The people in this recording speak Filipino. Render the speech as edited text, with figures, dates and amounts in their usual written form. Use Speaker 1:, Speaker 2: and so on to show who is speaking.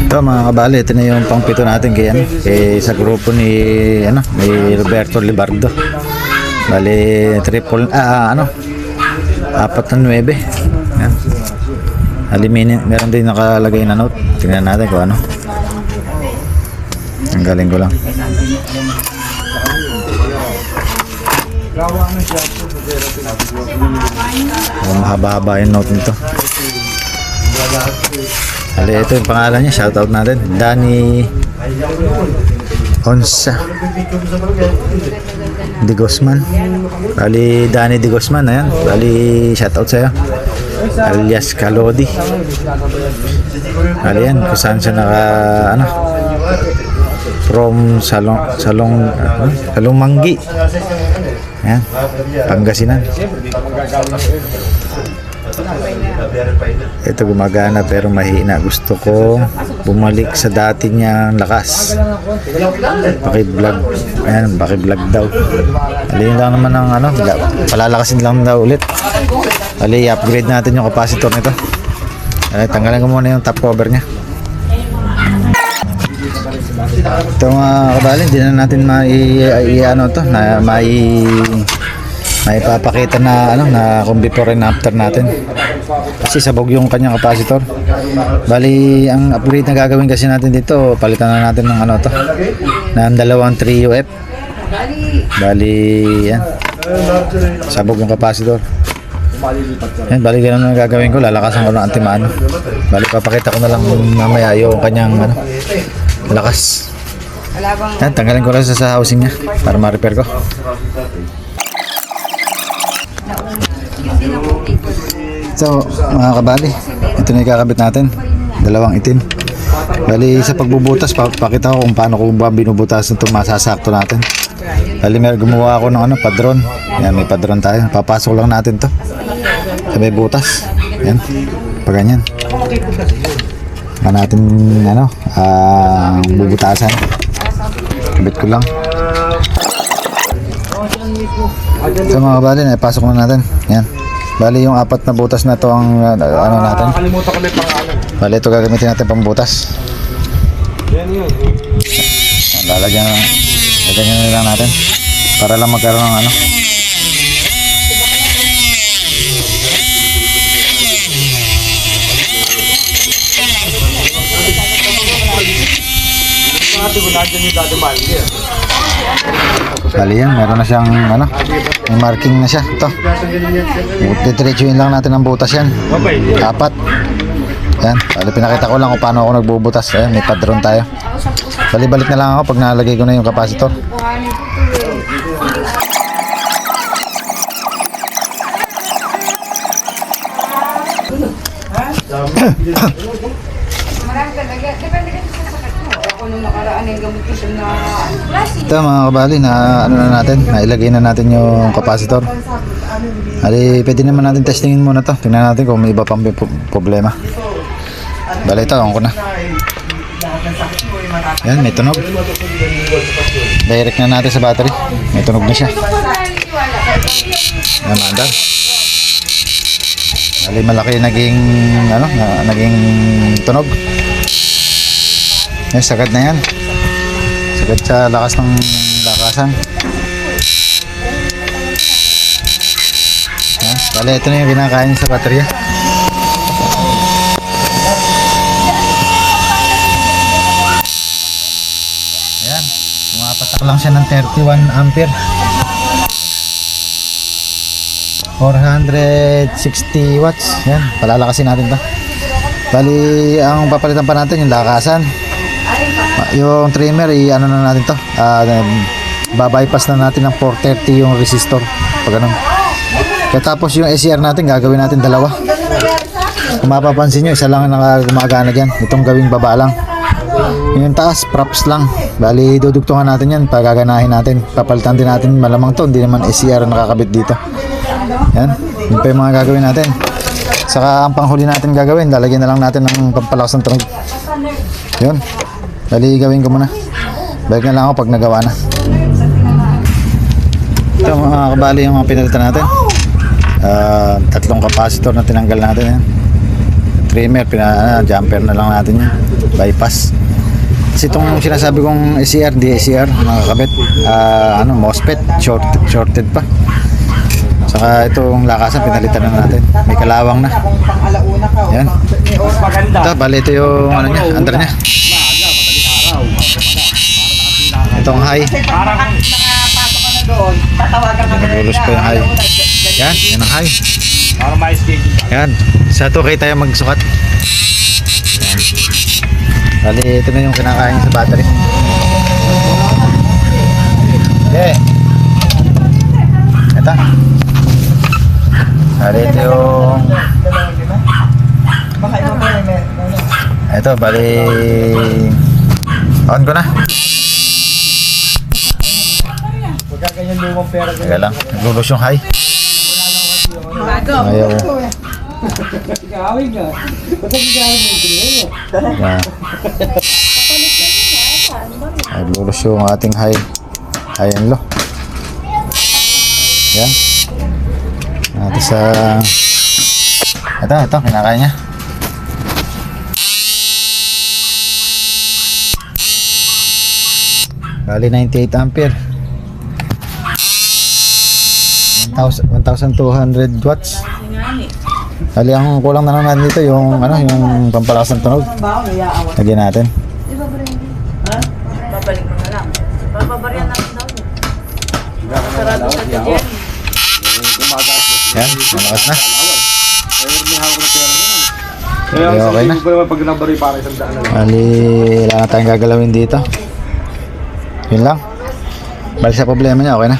Speaker 1: Ito mga kabali, ito na yung pangpito natin kay sa grupo ni ni Roberto Libardo. Bali triple 4-9. Yan. Aluminum, meron din nakalagay na note. Tingnan natin kung ano. Ang galing ko lang. Mahaba-haba yung note nito. Bali, ito yung pangalan niya. Shoutout natin. Danny Onsa De Guzman. Bali, Danny De Guzman. Ayan. Bali, shoutout sa'yo. Alias Kalodi. Bali yan. Kung saan siya from Salong Manggi. Ayan. Pangasinan. Ito gumagana pero mahina. Gusto ko bumalik sa dati niyang lakas. Paki-vlog. Ayan, paki-vlog daw. Alin lang naman ng palalakasin lang daw ulit. Ali, i-upgrade natin yung capacitor nito. Ali, tanggalan ko muna yung top cover niya. Ito mga kabali, hindi na natin maipapakita na kung before and after natin. Kasi sabog yung kanyang capacitor. Bali, ang upgrade na gagawin kasi natin dito, palitan na natin ng ng dalawang 3UF. Bali, yan. Sabog yung capacitor. Yan, bali ganun ang gagawin ko, lalakasan ko ng antimano. Bali, papakita ko na lang mamaya yung kanyang lakas. Yan, tanggalin ko lang sa housing niya para ma-repair ko. So, mga kabali, ito na ikakabit natin. Dalawang itim. Bali, sa pagbubutas, pakita ko kung paano ko ba binubutas itong masasakto natin. Bali, gumawa ako ng padron. Yan, may padron tayo. Papasok lang natin to sa may butas. Yan, pag ganyan. Saka natin, bubutasan. Kabit ko lang. So mga kabali, pasok na natin. Yan. Bali yung 4 na butas na to ang natin. Bali ito gagamitin natin pang butas. Lalagyan na lang natin para lang magkaroon ng Bali yan, meron na siyang may marking na siya. Ito, diretsuin lang natin ang butas yan. 4. Yan, bali pinakita ko lang kung paano ako nagbubutas. Ayan, may padron tayo. Bali balik na lang ako pag nalagay ko na yung capacitor. Ito mga kabali, na natin, nailagay na natin yung capacitor. Bali, pwede naman natin testingin muna to. Tingnan natin kung may iba pang problema. Bali, ito, ko na. Yan, may tunog. Direct na natin sa battery. May tunog na siya. Yan, mandal. Bali, malaki naging naging tunog. Yan, sagad na yan. Sagad sa lakas ng lakasan. Yan, bali, ito na yung kinakain sa baterya. Ayan, pumapatak lang siya ng 31 ampere. 460 watts. Yan, palalakasin natin to. Bali, ang papalitan pa natin yung lakasan. Yung trimmer, na natin to. Babypass na natin ng 430 yung resistor. Pag ganun. Tapos yung SCR natin, gagawin natin 2. Kung mapapansin nyo, isa lang ang gumagana dyan. Itong gawing baba lang. Yung taas, props lang. Bali, dudugtungan natin yan. Pagaganahin natin. Papalitan din natin. Malamang to, hindi naman SCR nakakabit dito. Yan, yun pa yung mga gagawin natin. Saka ang panghuli natin gagawin, lalagyan na lang natin ng pampalakas ng tunog. Yun, bali gawin ko muna. Balik na lang ako pag nagawa na. Ito mga kabali yung mga pinalitan natin. 3 capacitor na tinanggal natin yan. trimmer, jumper na lang natin yan. Bypass. Kasi itong sinasabi kong ACR, di ACR, nakakabit. MOSFET, shorted pa. Saka itong lakasan, pinalitan na natin. May kalawang na. Yan. Ito, bali ito yung ano niya, under niya. Itong high. Nagulus pa yung high. Yan, yan ang high. Yan, sa 2K tayo magsukat. Yan. Bali, ito na yung kinakain sa battery. Okay. Ito. Bali, ito yung... Ito, bali... On ko na. Teka lang, naglulus yung high. Ayaw. Yan. Naglulus yung ating high and low. Yan. Natin sa... Ito, kinakain niya. Bali 98 ampere. 1,200 watts. Bali ang kulang na lang natin dito yung yung pampalakas ng tunog. Lagyan natin.
Speaker 2: Babalik mo na lang. Bababaryan natin daw. Sarado sa dyan.
Speaker 1: Yan, malakas na. Okay na. Bali, wala na tayong gagalawin dito. Yun lang. Bali sa problema niya, okay na.